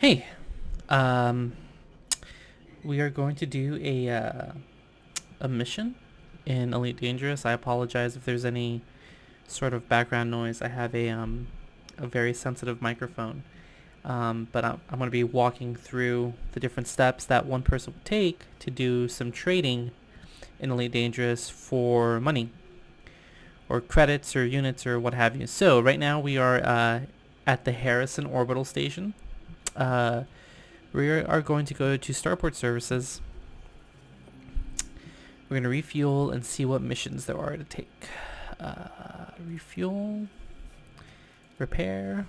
Hey, um, we are going to do a mission in Elite Dangerous. I apologize if there's any sort of background noise. I have a very sensitive microphone, but I'm going to be walking through the different steps that one person would take to do some trading in Elite Dangerous for money or credits or units or what have you. So right now we are at the Harrison Orbital Station. Uh, we are going to go to Starport Services. We're going to refuel and see what missions there are to take. Refuel, repair.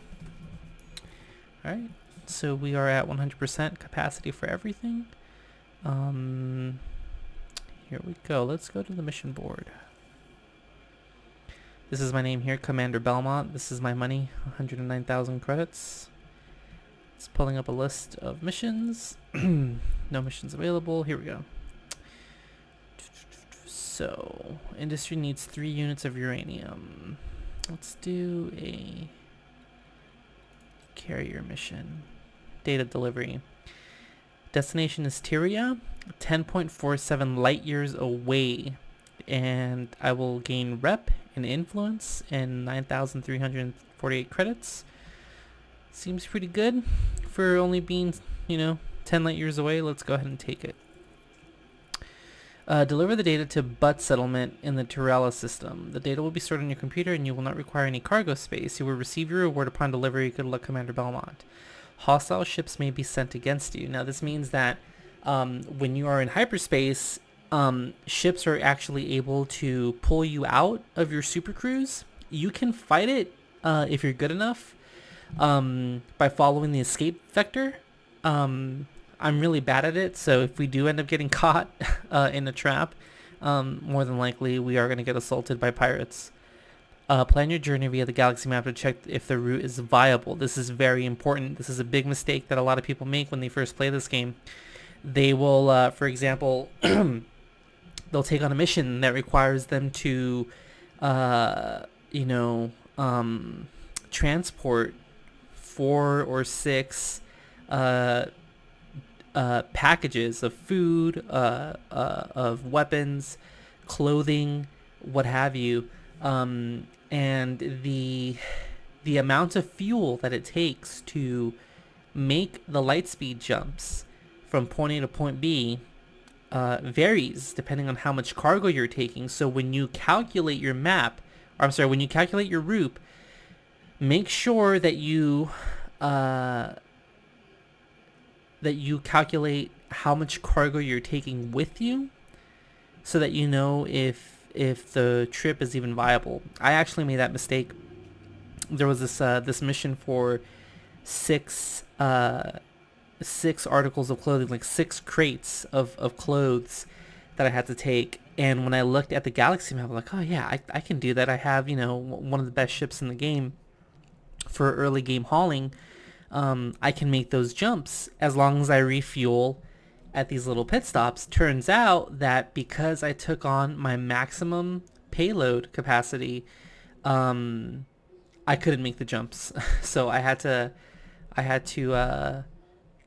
Alright, so we are at 100% capacity for everything. Here we go. Let's go to the mission board. This is my name here, Commander Belmont. This is my money, 109,000 credits. It's pulling up a list of missions. No missions available. Here we go. So, industry needs 3 units of uranium. Let's do a carrier mission. Data delivery. Destination is Tyria, 10.47 light years away. And I will gain rep and influence and 9,348 credits. Seems pretty good for only being, 10 light years away. Let's go ahead and take it. Deliver the data to Butt Settlement in the Tirala system. The data will be stored on your computer and you will not require any cargo space. You will receive your reward upon delivery. Good luck, Commander Belmont. Hostile ships may be sent against you. Now this means that when you are in hyperspace, ships are actually able to pull you out of your super cruise. You can fight it if you're good enough by following the escape vector. I'm really bad at it, so if we do end up getting caught in a trap, more than likely we are going to get assaulted by pirates. Plan your journey via the galaxy map to check if the route is viable. This is very important. This is a big mistake that a lot of people make when they first play this game. They will, for example, they'll take on a mission that requires them to, transport 4 or 6 packages of food, of weapons, clothing, what have you, and the amount of fuel that it takes to make the light speed jumps from point A to point B varies depending on how much cargo you're taking. So when you calculate your when you calculate your route, make sure that you calculate how much cargo you're taking with you, so that you know if the trip is even viable. I actually made that mistake. There was this mission for 6 articles of clothing, like 6 crates of clothes that I had to take. And when I looked at the galaxy map, I'm like, oh yeah, I can do that. I have, one of the best ships in the game for early game hauling. I can make those jumps as long as I refuel at these little pit stops. Turns out that because I took on my maximum payload capacity, I couldn't make the jumps. So I had to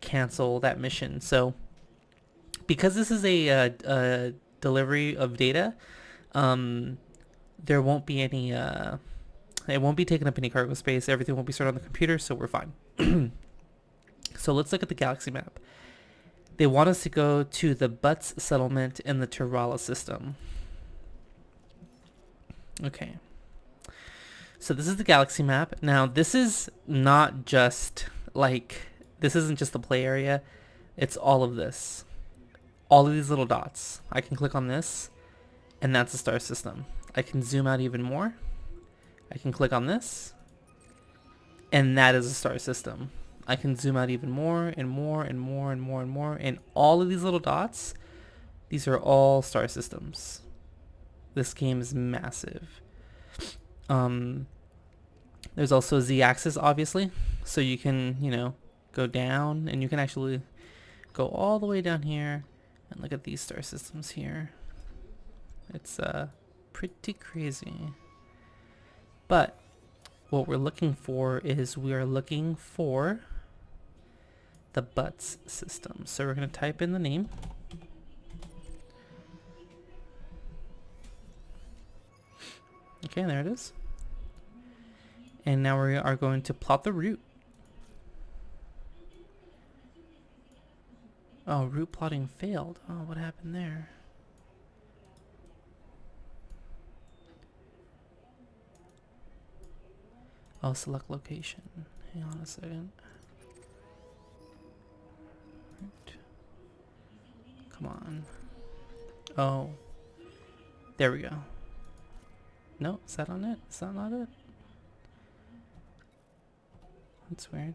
cancel that mission. So because this is a delivery of data, there won't be any it won't be taking up any cargo space. Everything will be stored on the computer, so we're fine. So let's look at the galaxy map. They want us to go to the Butts settlement in the Tirala system. Okay. So this is the galaxy map. Now, this is not just this isn't just the play area. It's all of this. All of these little dots. I can click on this, and that's the star system. I can zoom out even more. I can click on this, and that is a star system. I can zoom out even more and more and more and more and more, and all of these little dots, these are all star systems. This game is massive. There's also a z-axis, obviously, so you can, go down, and you can actually go all the way down here and look at these star systems here. It's pretty crazy. But what we're looking for is we are looking for the butts system. So we're going to type in the name. Okay, there it is. And now we are going to plot the route. Oh, route plotting failed. Oh, what happened there? Oh, select location. Hang on a second. Right. Come on. Oh. There we go. No, is that on it? Is that not it? That's weird.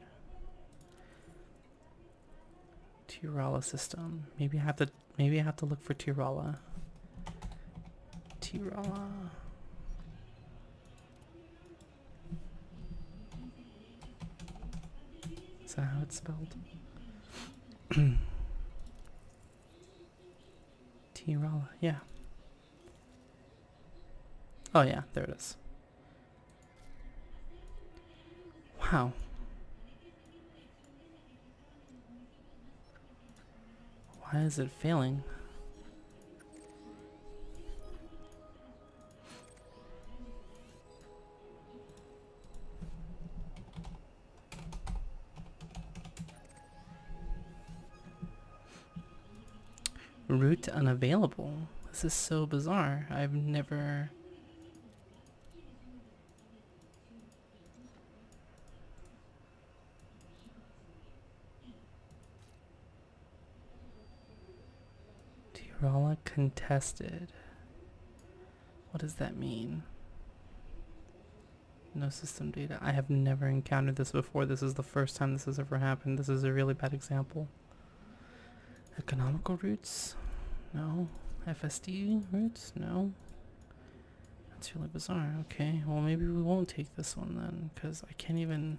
Tirala system. Maybe I have to look for Tirala. Tirala. Is that how it's spelled? Tirala, yeah. Oh yeah, there it is. Wow. Why is it failing? Route unavailable. This is so bizarre. I've never... Tirala contested. What does that mean? No system data. I have never encountered this before. This is the first time this has ever happened. This is a really bad example. Economical routes? No. FSD routes? No. That's really bizarre. Okay, well maybe we won't take this one then, because I can't even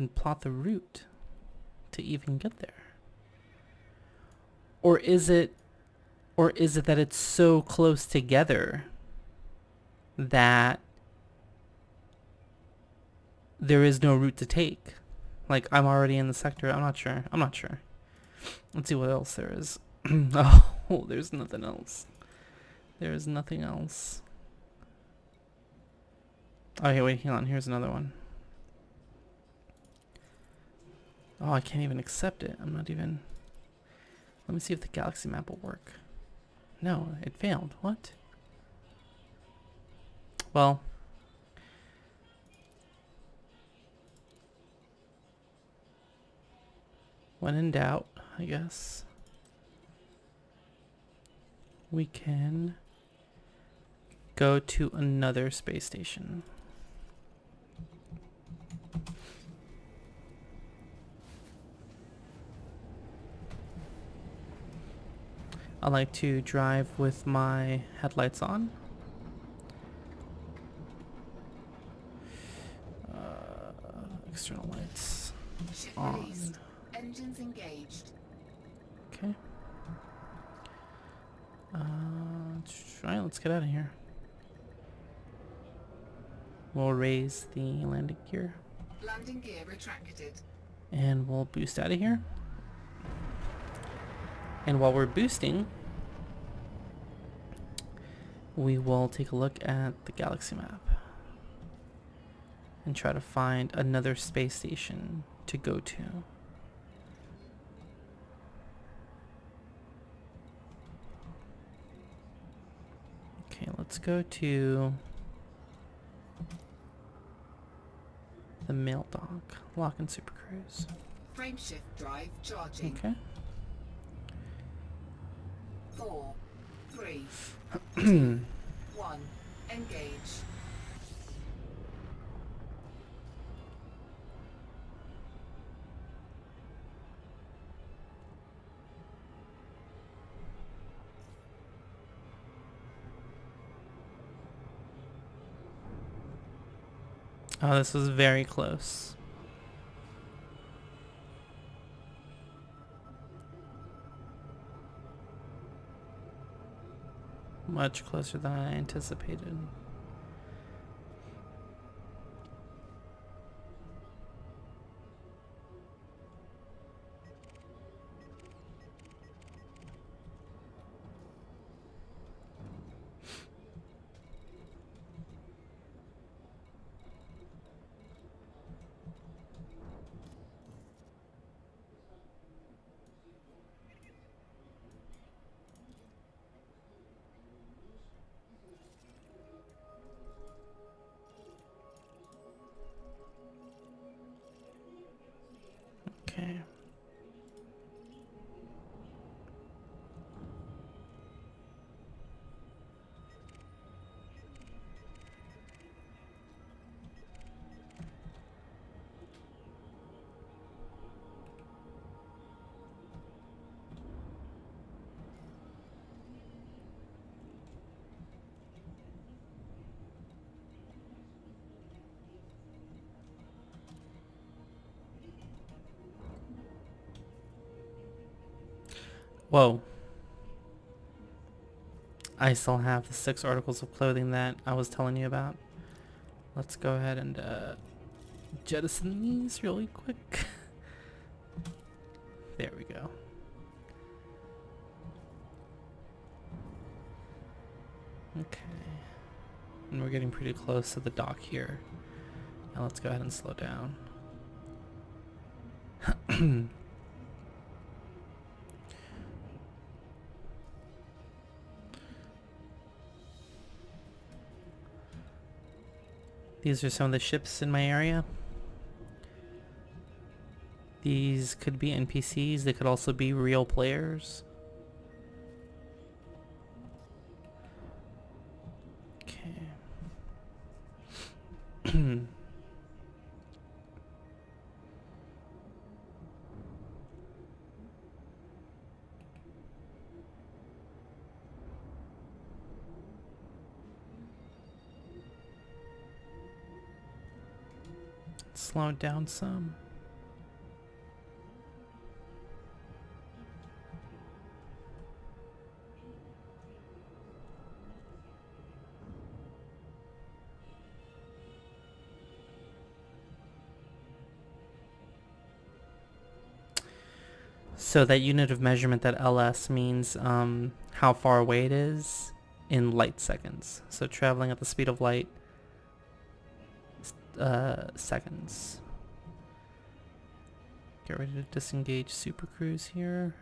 plot the route to even get there. Or is it that it's so close together that there is no route to take? Like, I'm already in the sector. I'm not sure. Let's see what else there is. Oh, there's nothing else. There's nothing else. Okay, wait, hang on. Here's another one. Oh, I can't even accept it. I'm not even... Let me see if the galaxy map will work. No, it failed. What? Well... when in doubt, I guess, we can go to another space station. I like to drive with my headlights on. External lights on. Engines engaged. Okay. Right, let's get out of here. We'll raise the landing gear. Landing gear retracted. And we'll boost out of here. And while we're boosting, we will take a look at the galaxy map and try to find another space station to go to. Okay, let's go to the mail dock, lock and super cruise. Frameshift drive charging. Okay. 4, 3, 2, 1. Engage. Oh, this was very close. Much closer than I anticipated. Okay. Whoa. I still have the 6 articles of clothing that I was telling you about. Let's go ahead and jettison these really quick. There we go. Okay. And we're getting pretty close to the dock here. Now let's go ahead and slow down. These are some of the ships in my area. These could be NPCs. They could also be real players. Okay. Slow it down some. So that unit of measurement, that LS, means how far away it is in light seconds. So traveling at the speed of light, seconds. Get ready to disengage Super Cruise here.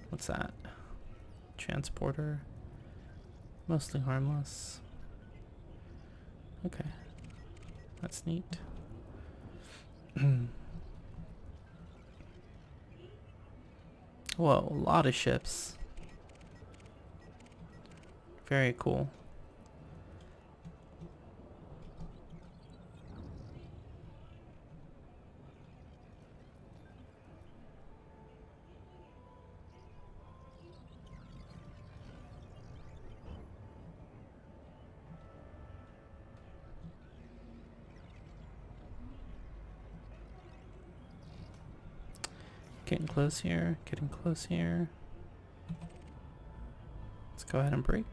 What's that? Transporter. Mostly harmless. Okay. That's neat. Whoa, a lot of ships. Very cool. Getting close here, getting close here. Let's go ahead and brake.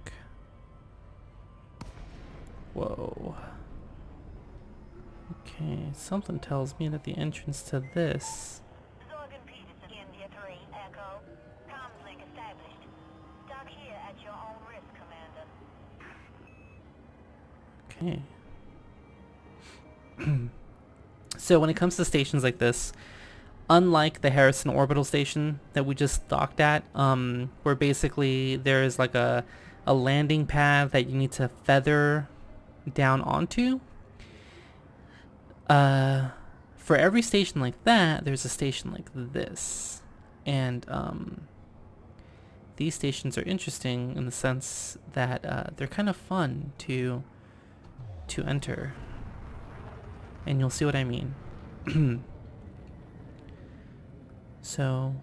Whoa. Okay, something tells me that the entrance to this... Zorgan Peterson, India 3, Echo. Comms link established. Dock here at your own risk, Commander. Okay. So when it comes to stations like this, unlike the Harrison orbital station that we just docked at, where basically there is like a landing pad that you need to feather down onto, for every station like that, there's a station like this. And these stations are interesting in the sense that they're kind of fun to enter. And you'll see what I mean. So,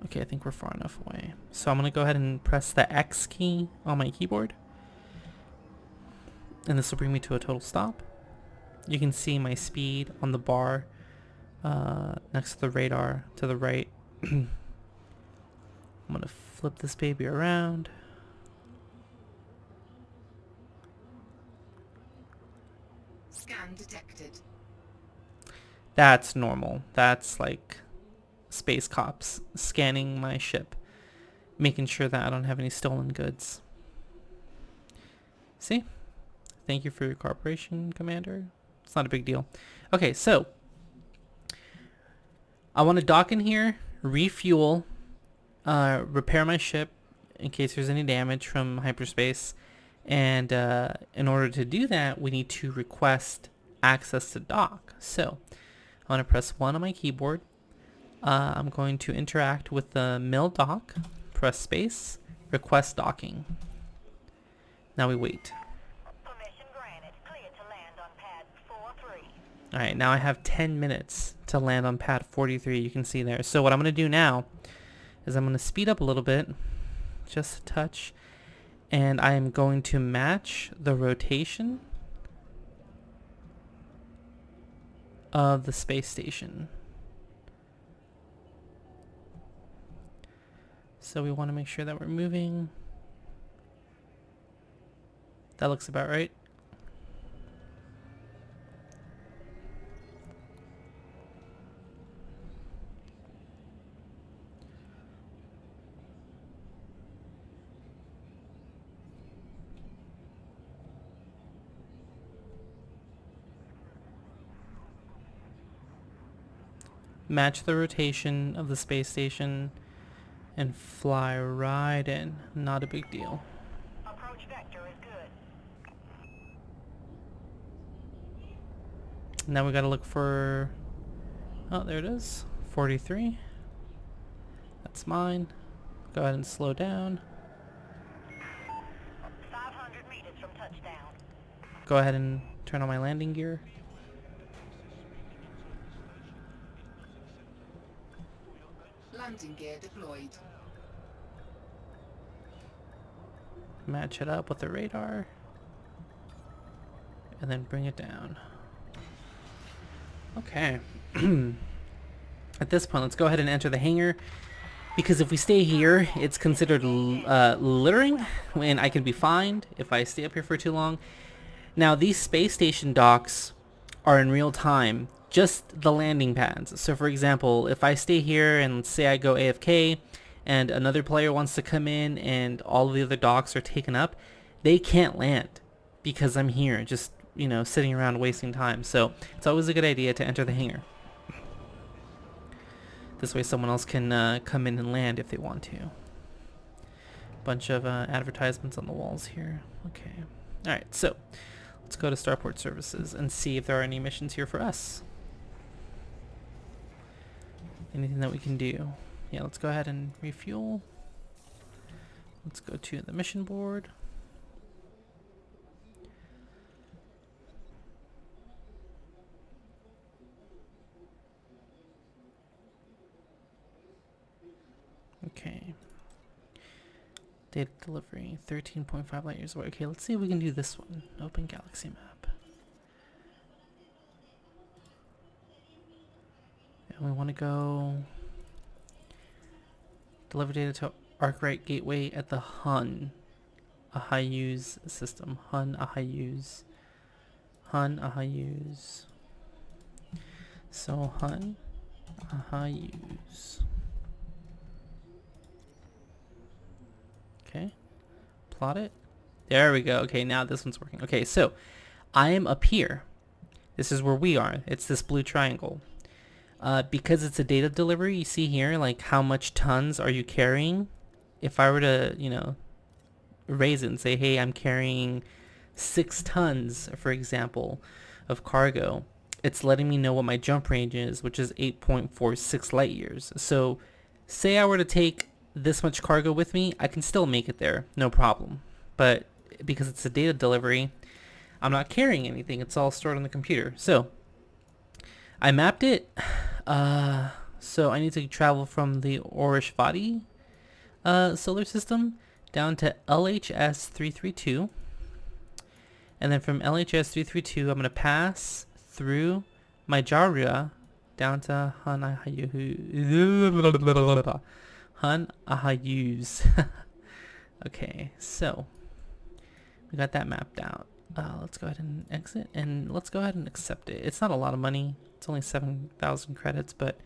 okay, I think we're far enough away. So I'm going to go ahead and press the X key on my keyboard. And this will bring me to a total stop. You can see my speed on the bar next to the radar to the right. I'm going to flip this baby around. Scan detected. That's normal. That's like space cops scanning my ship, making sure that I don't have any stolen goods. See? Thank you for your cooperation, Commander. It's not a big deal. Okay, so I want to dock in here, refuel, repair my ship in case there's any damage from hyperspace, And in order to do that, we need to request access to dock. So I'm going to press 1 on my keyboard. I'm going to interact with the mill dock, press space, request docking. Now we wait. Permission granted. Clear to land on pad 43. Alright, now I have 10 minutes to land on pad 43, you can see there. So what I'm going to do now is I'm going to speed up a little bit, just a touch, and I am going to match the rotation of the space station. So we want to make sure that we're moving. That looks about right. Match the rotation of the space station and fly right in. Not a big deal. Approach vector is good. Now we gotta look for... Oh, there it is. 43. That's mine. Go ahead and slow down. 500 meters from touchdown. Go ahead and turn on my landing gear. Landing gear deployed. Match it up with the radar. And then bring it down. Okay. At this point, let's go ahead and enter the hangar. Because if we stay here, it's considered littering, and I can be fined if I stay up here for too long. Now, these space station docks are in real time, just the landing pads. So for example, if I stay here and say I go AFK, and another player wants to come in and all of the other docks are taken up, they can't land because I'm here, just, you know, sitting around wasting time. So it's always a good idea to enter the hangar. This way someone else can come in and land if they want to. Bunch of advertisements on the walls here. Okay. Alright, so let's go to Starport Services and see if there are any missions here for us. Anything that we can do. Yeah, let's go ahead and refuel. Let's go to the mission board. Okay. Data delivery, 13.5 light years away. Okay, let's see if we can do this one. Open galaxy map. And we want to go deliver data to Arkwright Gateway at the Hun Ahayus system. Hun Ahayus. Hun Ahayus. So Hun Ahayus. Okay, plot it. There we go. Okay, now this one's working. Okay, so I am up here. This is where we are. It's this blue triangle. Because it's a data delivery, you see here, like, how much tons are you carrying? If I were to, you know, raise it and say, hey, I'm carrying 6 tons, for example, of cargo, it's letting me know what my jump range is, which is 8.46 light years. So say I were to take this much cargo with me, I can still make it there, no problem. But because it's a data delivery, I'm not carrying anything. It's all stored on the computer. So I mapped it. So I need to travel from the Orishvati solar system down to LHS 332. And then from LHS 332, I'm going to pass through Myjaria down to Han Ahayus. Okay, so we got that mapped out. Let's go ahead and exit, and let's go ahead and accept it. It's not a lot of money. It's only 7,000 credits, but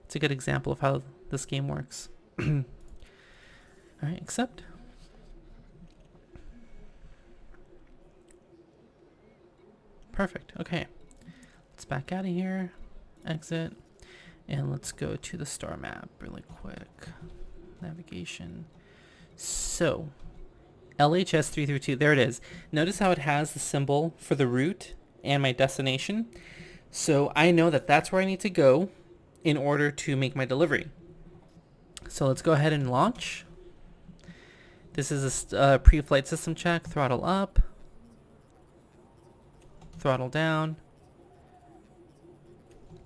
it's a good example of how this game works. Alright, accept. Perfect. Okay, let's back out of here, exit, and let's go to the star map really quick. Navigation. So LHS-332, there it is. Notice how it has the symbol for the route and my destination. So I know that that's where I need to go in order to make my delivery. So let's go ahead and launch. This is a pre-flight system check. Throttle up. Throttle down.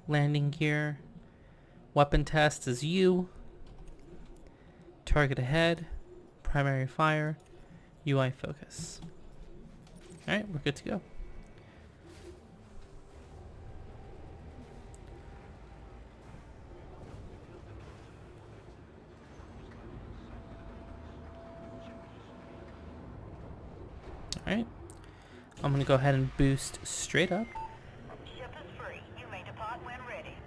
Landing gear. Weapon test is U. Target ahead. Primary fire. UI focus. Alright, we're good to go. Alright, I'm going to go ahead and boost straight up. Ship is free. You may depart when ready.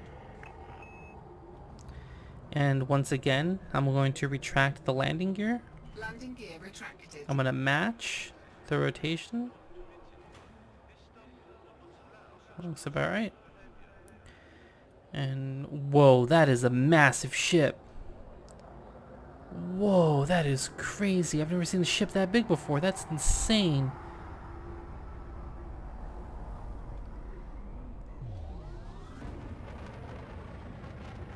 And once again, I'm going to retract the landing gear. Landing gear retracted. I'm going to match the rotation. Looks about right. And whoa, that is a massive ship. Whoa, that is crazy. I've never seen a ship that big before. That's insane.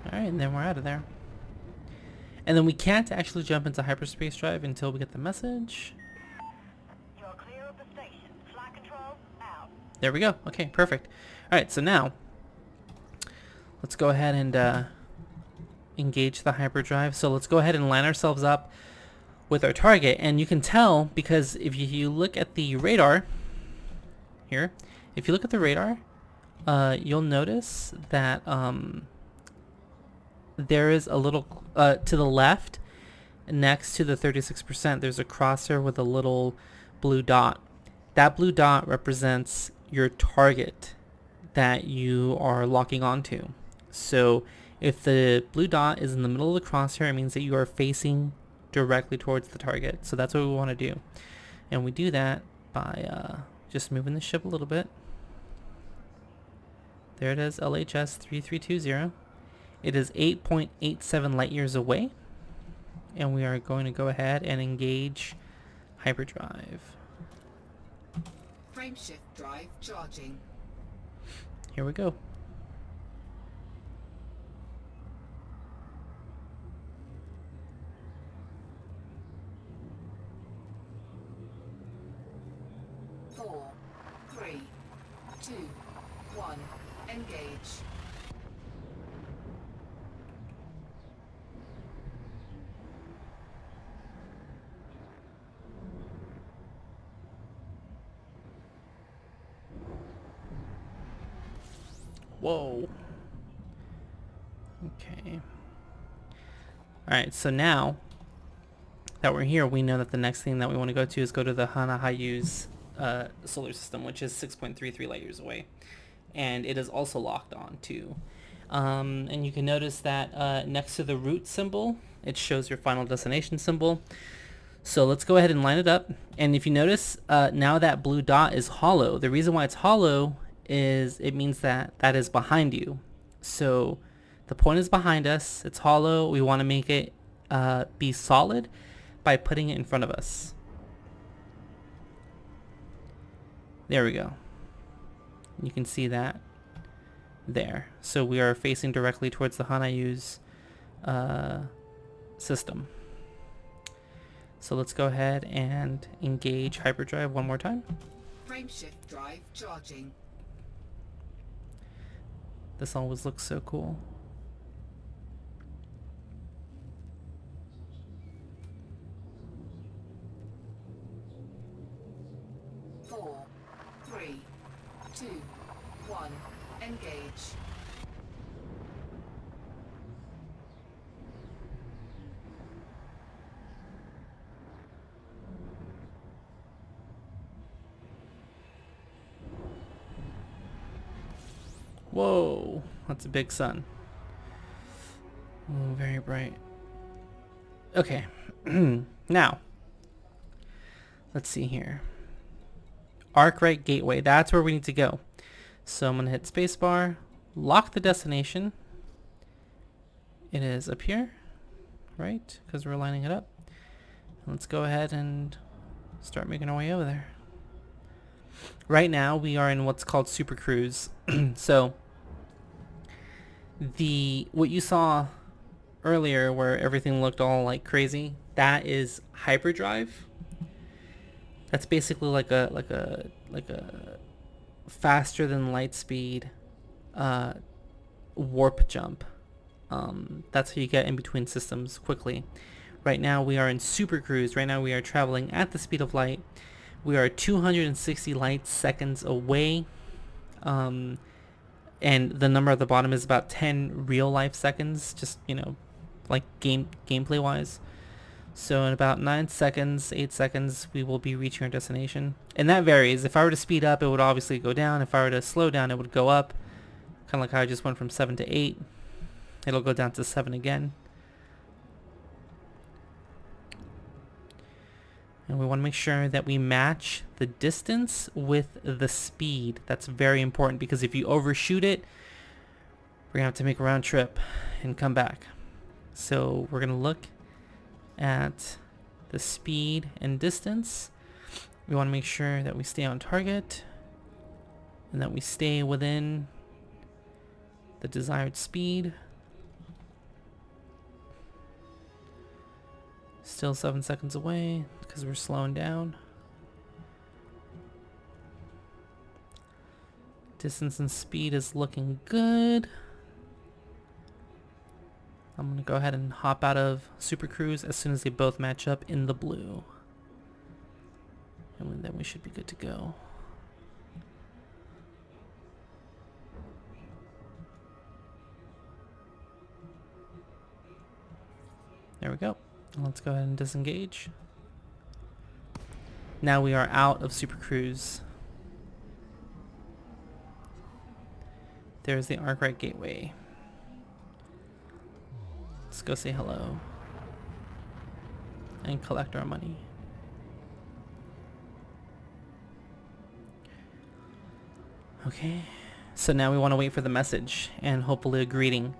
Alright, and then we're out of there. And then we can't actually jump into hyperspace drive until we get the message. You're clear of the station. Flight control out. There we go. Okay, perfect. Alright, so now let's go ahead and engage the hyperdrive. So let's go ahead and line ourselves up with our target. And you can tell because if you look at the radar here, if you look at the radar, you'll notice that there is a little to the left next to the 36%, there's a crosshair with a little blue dot. That blue dot represents your target that you are locking onto. So if the blue dot is in the middle of the crosshair, it means that you are facing directly towards the target. So that's what we want to do. And we do that by just moving the ship a little bit. There it is, LHS 3320. It is 8.87 light years away. And we are going to go ahead and engage hyperdrive. Frameshift drive charging. Here we go. Four, three, two, one. Engage. Whoa. Okay. Alright, so now that we're here, we know that the next thing that we want to go to is go to the Hana Hayu's solar system, which is 6.33 light years away. And it is also locked on too. And you can notice that next to the route symbol, it shows your final destination symbol. So let's go ahead and line it up. And if you notice, now that blue dot is hollow. The reason why it's hollow is it means that that is behind you. So the point is behind us. It's hollow. We want to make it be solid by putting it in front of us. There we go. You can see that there. So we are facing directly towards the Hanayu's system. So let's go ahead and engage hyperdrive one more time. Frameshift drive charging. This always looks so cool. Four, three, two, one. Engage. Whoa, that's a big sun. Oh, very bright. Okay, now, let's see here. Arkwright Gateway, that's where we need to go. So I'm going to hit spacebar, lock the destination. It is up here, right? Because we're lining it up. Let's go ahead and start making our way over there. Right now we are in what's called Super Cruise. So what you saw earlier where everything looked all like crazy, that is hyperdrive. That's basically like a faster than light speed warp jump. That's how you get in between systems quickly. Right now we are in Super Cruise. Right now we are traveling at the speed of light. We are 260 light seconds away. And the number at the bottom is about 10 real life seconds, just, like gameplay wise. So in about 9 seconds, 8 seconds, we will be reaching our destination. And that varies. If I were to speed up, it would obviously go down. If I were to slow down, it would go up. Kind of like how I just went from 7 to 8. It'll go down to 7 again. And we want to make sure that we match the distance with the speed. That's very important because if you overshoot it, we're going to have to make a round trip and come back. So we're going to look at the speed and distance. We want to make sure that we stay on target and that we stay within the desired speed. Still 7 seconds away because we're slowing down. Distance and speed is looking good. I'm going to go ahead and hop out of Super Cruise as soon as they both match up in the blue. And then we should be good to go. There we go. Let's go ahead and disengage. Now we are out of Super Cruise. There's the Arkwright Gateway. Let's go say hello and collect our money. Okay, so now we want to wait for the message and hopefully a greeting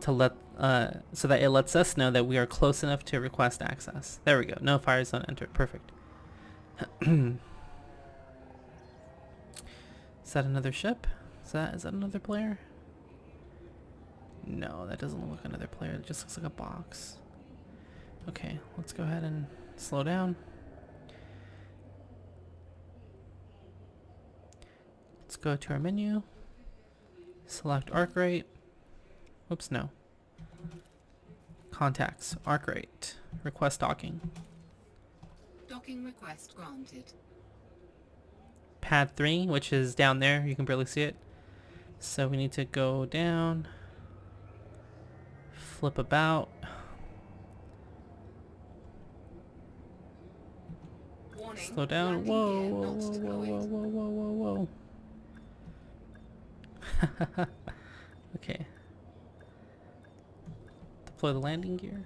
to so that it lets us know that we are close enough to request access. There we go. No fire zone entered. Perfect. Is that another ship? Is that another player? No, that doesn't look like another player. It just looks like a box. Okay, let's go ahead and slow down. Let's go to our menu. Select Arkwright. Oops, no. Contacts, Arkwright. Request docking. Docking request granted. Pad 3, which is down there. You can barely see it. So we need to go down. Flip about. Warning, Slow down. landing Whoa, gear whoa, not whoa, whoa, deployed. whoa, whoa, whoa, whoa, whoa. Okay. Deploy the landing gear.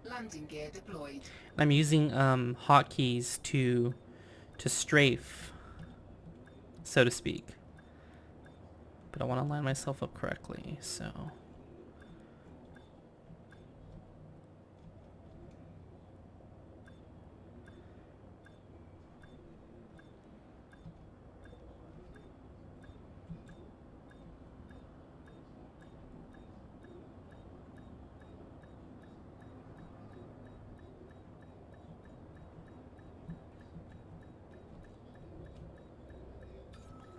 Landing gear deployed. I'm using hotkeys to strafe, so to speak. But I want to line myself up correctly, so.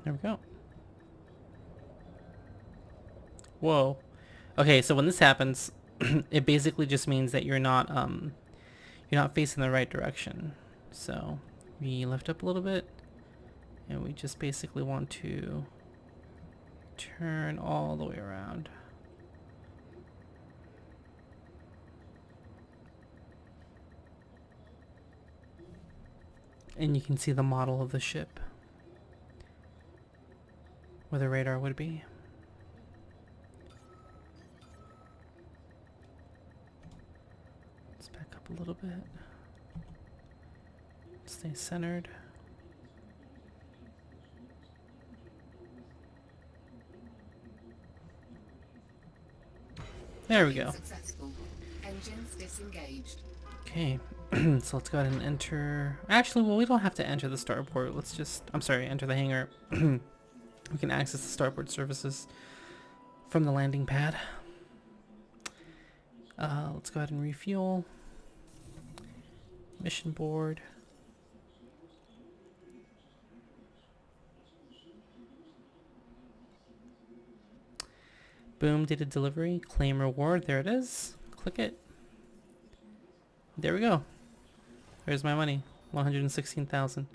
There we go. Whoa. Okay, so when this happens, it basically just means that you're not facing the right direction. So we lift up a little bit and we just basically want to turn all the way around. And you can see the model of the ship where the radar would be. Let's back up a little bit. Stay centered. There we go. Successful. Engine Engines disengaged. Okay, so let's go ahead and enter. Actually, well, we don't have to enter the starport. Let's just, I'm sorry, enter the hangar. We can access the starport services from the landing pad. Let's go ahead and refuel. Mission board. Boom, data delivery, claim reward. There it is. Click it. There we go. There's my money, 116,000.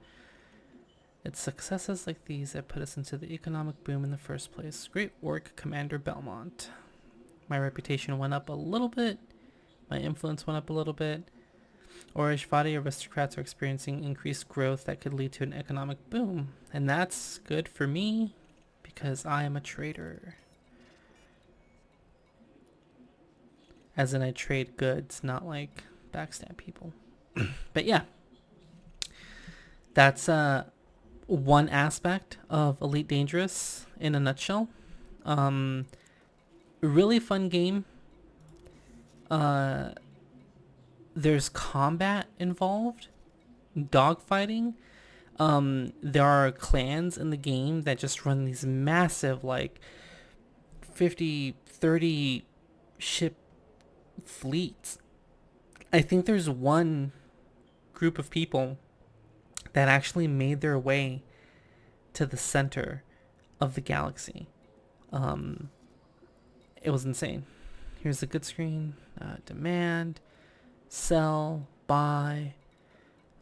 It's successes like these that put us into the economic boom in the first place. Great work, Commander Belmont. My reputation went up a little bit. My influence went up a little bit. Orishvati aristocrats are experiencing increased growth that could lead to an economic boom. And that's good for me because I am a trader. As in I trade goods, not like backstab people. But yeah. That's one aspect of Elite Dangerous in a nutshell. Really fun game. There's combat involved, dogfighting. There are clans in the game that just run these massive, like 50, 30 ship fleets. I think there's one group of people that actually made their way to the center of the galaxy. It was insane. Here's the good screen. Demand, sell, buy,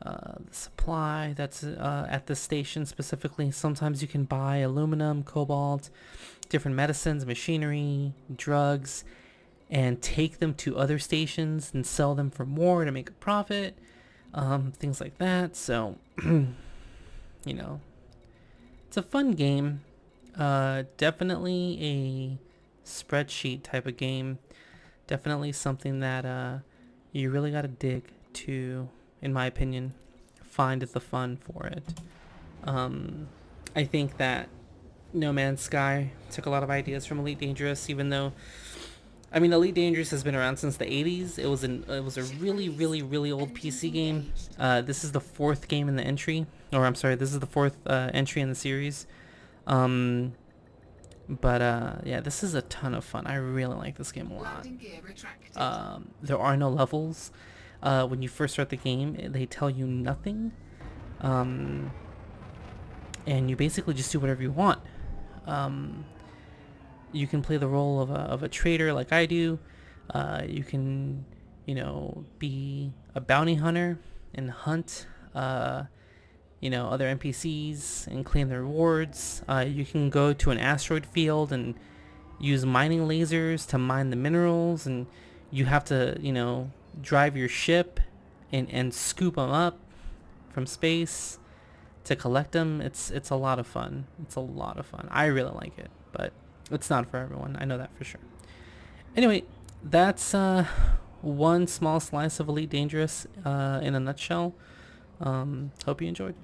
the supply that's at the station specifically. Sometimes you can buy aluminum, cobalt, different medicines, machinery, drugs, and take them to other stations and sell them for more to make a profit. Things like that. So, you know, it's a fun game. Definitely a spreadsheet type of game. Definitely something that you really got to dig to, in my opinion, find the fun for it. I think that No Man's Sky took a lot of ideas from Elite Dangerous, even though, I mean, Elite Dangerous has been around since the 80s. It was a really, really, really old PC game. This is the fourth game in the entry, or I'm sorry, this is the fourth entry in the series. But yeah, this is a ton of fun. I really like this game a lot. Landing gear retracted. There are no levels. When you first start the game, they tell you nothing. And you basically just do whatever you want. You can play the role of a trader like I do. You can, you know, be a bounty hunter and hunt, you know, other NPCs and claim their rewards. You can go to an asteroid field and use mining lasers to mine the minerals, and you have to, you know, drive your ship and scoop them up from space to collect them. It's a lot of fun. It's a lot of fun. I really like it, but it's not for everyone. I know that for sure. Anyway, that's one small slice of Elite Dangerous in a nutshell. Hope you enjoyed.